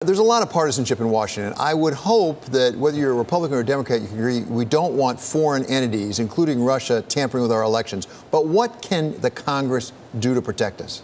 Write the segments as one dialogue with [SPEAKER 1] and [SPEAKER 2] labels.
[SPEAKER 1] There's a lot of partisanship in Washington. I would hope that whether you're a Republican or a Democrat, you can agree we don't want foreign entities, including Russia, tampering with our elections. But what can the Congress do to protect us?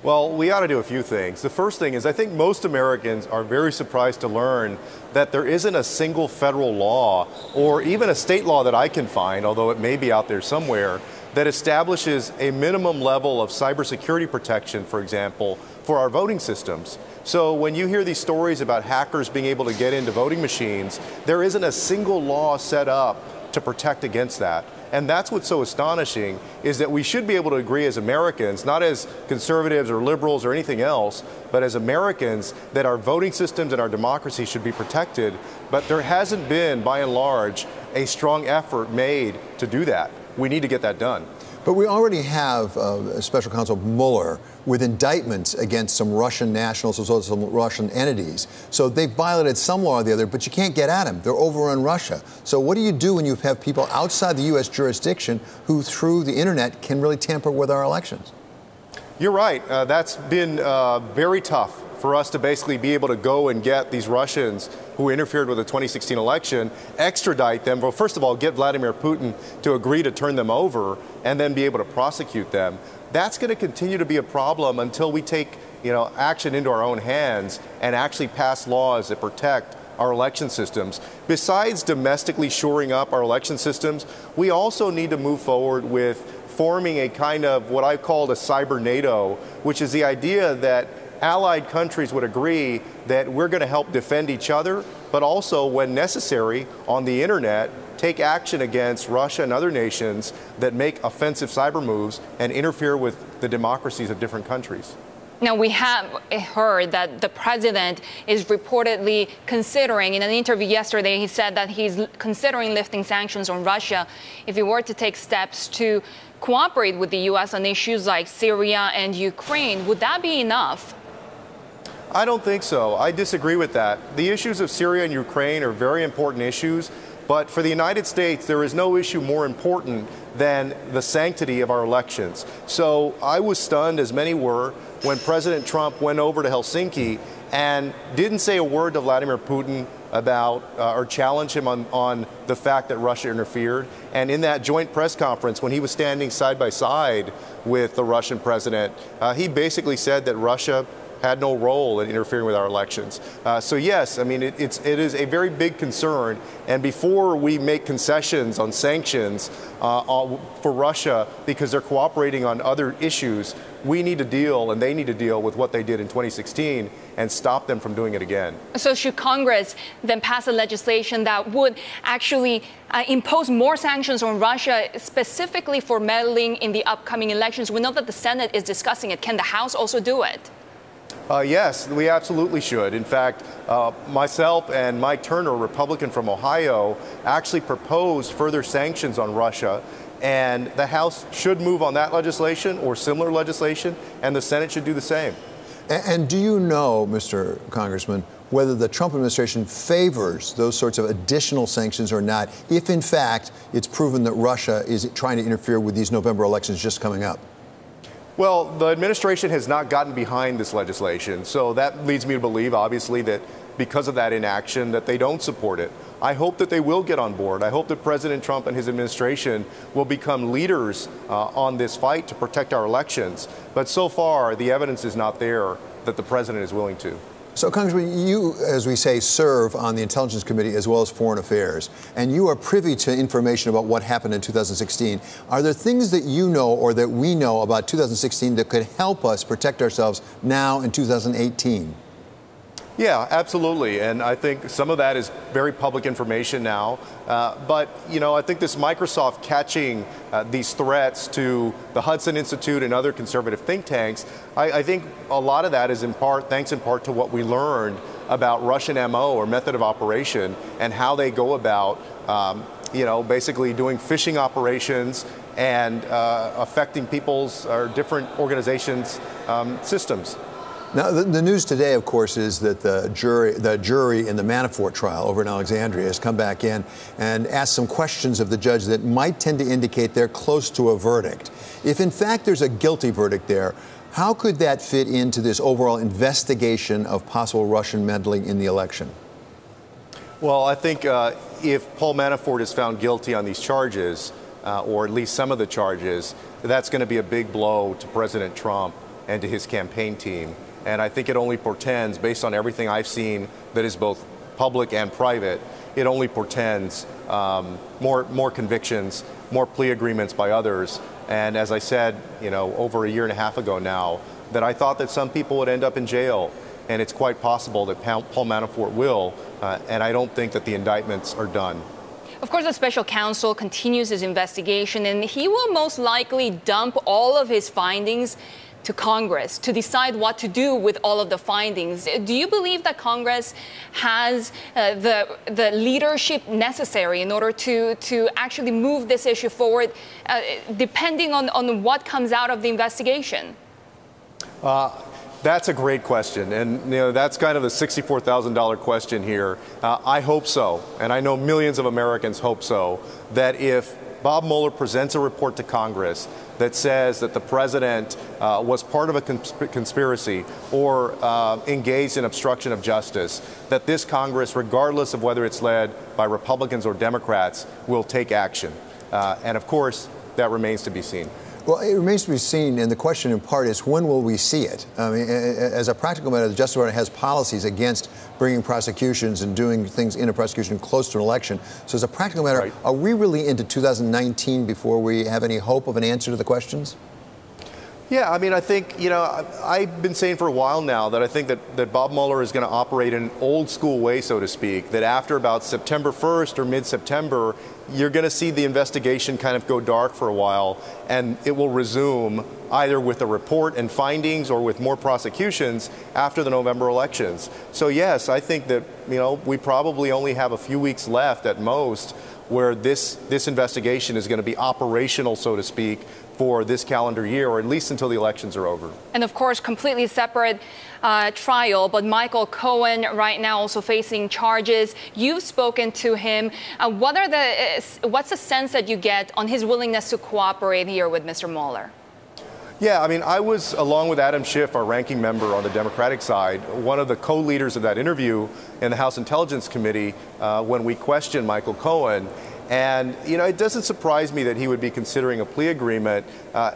[SPEAKER 2] Well, we ought to do a few things. The first thing is I think most Americans are very surprised to learn that there isn't a single federal law or even a state law that I can find, although it may be out there somewhere, that establishes a minimum level of cybersecurity protection, for example, for our voting systems. So when you hear these stories about hackers being able to get into voting machines, there isn't a single law set up to protect against that. And that's what's so astonishing, is that we should be able to agree as Americans, not as conservatives or liberals or anything else, but as Americans, that our voting systems and our democracy should be protected. But there hasn't been, by and large, a strong effort made to do that. We need to get that done.
[SPEAKER 1] But we already have Special Counsel Mueller with indictments against some Russian nationals as well as some Russian entities. So they violated some law or the other, but you can't get at them. They're overrun Russia. So what do you do when you have people outside the U.S. jurisdiction who, through the internet, can really tamper with our elections?
[SPEAKER 2] You're right. That's been very tough for us to basically be able to go and get these Russians who interfered with the 2016 election, extradite them. Well, first of all, get Vladimir Putin to agree to turn them over and then be able to prosecute them. That's going to continue to be a problem until we take, action into our own hands and actually pass laws that protect our election systems. Besides domestically shoring up our election systems, we also need to move forward with forming a kind of what I called a cyber NATO, which is the idea that allied countries would agree that we're going to help defend each other, but also, when necessary, on the internet, take action against Russia and other nations that make offensive cyber moves and interfere with the democracies of different countries.
[SPEAKER 3] Now, we have heard that the president is reportedly considering, in an interview yesterday, he said that he's considering lifting sanctions on Russia if he were to take steps to cooperate with the U.S. on issues like Syria and Ukraine. Would that be enough?
[SPEAKER 2] I don't think so. I disagree with that. The issues of Syria and Ukraine are very important issues, but for the United States, there is no issue more important than the sanctity of our elections. So I was stunned, as many were, when President Trump went over to Helsinki and didn't say a word to Vladimir Putin about or challenge him on the fact that Russia interfered. And in that joint press conference, when he was standing side by side with the Russian president, he basically said that Russia had no role in interfering with our elections. So yes, I mean, it is a very big concern. And before we make concessions on sanctions for Russia because they're cooperating on other issues, we need to deal, and they need to deal with what they did in 2016 and stop them from doing it again.
[SPEAKER 3] So should Congress then pass a legislation that would actually impose more sanctions on Russia, specifically for meddling in the upcoming elections? We know that the Senate is discussing it. Can the House also do it?
[SPEAKER 2] Yes, we absolutely should. In fact, myself and Mike Turner, a Republican from Ohio, actually proposed further sanctions on Russia. And the House should move on that legislation or similar legislation, and the Senate should do the same.
[SPEAKER 1] And do you know, Mr. Congressman, whether the Trump administration favors those sorts of additional sanctions or not, if in fact it's proven that Russia is trying to interfere with these November elections just coming up?
[SPEAKER 2] Well, the administration has not gotten behind this legislation, so that leads me to believe, obviously, that because of that inaction, that they don't support it. I hope that they will get on board. I hope that President Trump and his administration will become leaders on this fight to protect our elections. But so far, the evidence is not there that the president is willing to.
[SPEAKER 1] So, Congressman, you, as we say, serve on the Intelligence Committee as well as Foreign Affairs, and you are privy to information about what happened in 2016. Are there things that you know or that we know about 2016 that could help us protect ourselves now in 2018?
[SPEAKER 2] Yeah, absolutely. And I think some of that is very public information now. But, I think this Microsoft catching these threats to the Hudson Institute and other conservative think tanks, I think a lot of that is thanks in part to what we learned about Russian MO or method of operation and how they go about, basically doing phishing operations and affecting people's or different organizations' systems.
[SPEAKER 1] Now, the news today, of course, is that the jury in the Manafort trial over in Alexandria has come back in and asked some questions of the judge that might tend to indicate they're close to a verdict. If, in fact, there's a guilty verdict there, How could that fit into this overall investigation of possible Russian meddling in the election?
[SPEAKER 2] Well, I think if Paul Manafort is found guilty on these charges, or at least some of the charges, that's going to be a big blow to President Trump and to his campaign team. And I think it only portends, based on everything I've seen that is both public and private, it only portends more convictions, more plea agreements by others. And as I said, over a year and a half ago now, that I thought that some people would end up in jail. And it's quite possible that Paul Manafort will. And I don't think that the indictments are done.
[SPEAKER 3] Of course, the special counsel continues his investigation, and he will most likely dump all of his findings to Congress to decide what to do with all of the findings. Do you believe that Congress has the leadership necessary in order to actually move this issue forward, depending on what comes out of the investigation?
[SPEAKER 2] That's a great question, and that's kind of the $64,000 question here. I hope so, and I know millions of Americans hope so, that if Bob Mueller presents a report to Congress that says that the president was part of a conspiracy or engaged in obstruction of justice, that this Congress, regardless of whether it's led by Republicans or Democrats, will take action. And of course, that remains to be seen.
[SPEAKER 1] Well, it remains to be seen, and the question in part is, when will we see it? I mean, as a practical matter, the Justice Department has policies against bringing prosecutions and doing things in a prosecution close to an election. So as a practical matter,
[SPEAKER 2] right.
[SPEAKER 1] Are we really into 2019 before we have any hope of an answer to the questions?
[SPEAKER 2] Yeah, I mean, I think, I've been saying for a while now that I think that Bob Mueller is going to operate in an old school way, so to speak, that after about September 1st or mid-September, you're going to see the investigation kind of go dark for a while, and it will resume either with a report and findings or with more prosecutions after the November elections. So yes, I think that, we probably only have a few weeks left at most where this investigation is going to be operational, so to speak, for this calendar year, or at least until the elections are over.
[SPEAKER 3] And of course, completely separate trial, but Michael Cohen right now also facing charges. You've spoken to him. What's the sense that you get on his willingness to cooperate here with Mr. Mueller?
[SPEAKER 2] Yeah, I mean, I was, along with Adam Schiff, our ranking member on the Democratic side, one of the co-leaders of that interview in the House Intelligence Committee when we questioned Michael Cohen. And, it doesn't surprise me that he would be considering a plea agreement.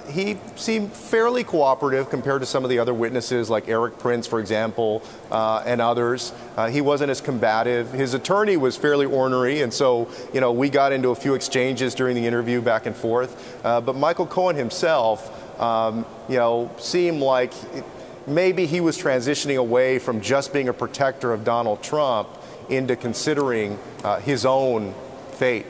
[SPEAKER 2] He seemed fairly cooperative compared to some of the other witnesses, like Eric Prince, for example, and others. He wasn't as combative. His attorney was fairly ornery, and so, we got into a few exchanges during the interview back and forth. But Michael Cohen himself, seemed like maybe he was transitioning away from just being a protector of Donald Trump into considering his own fate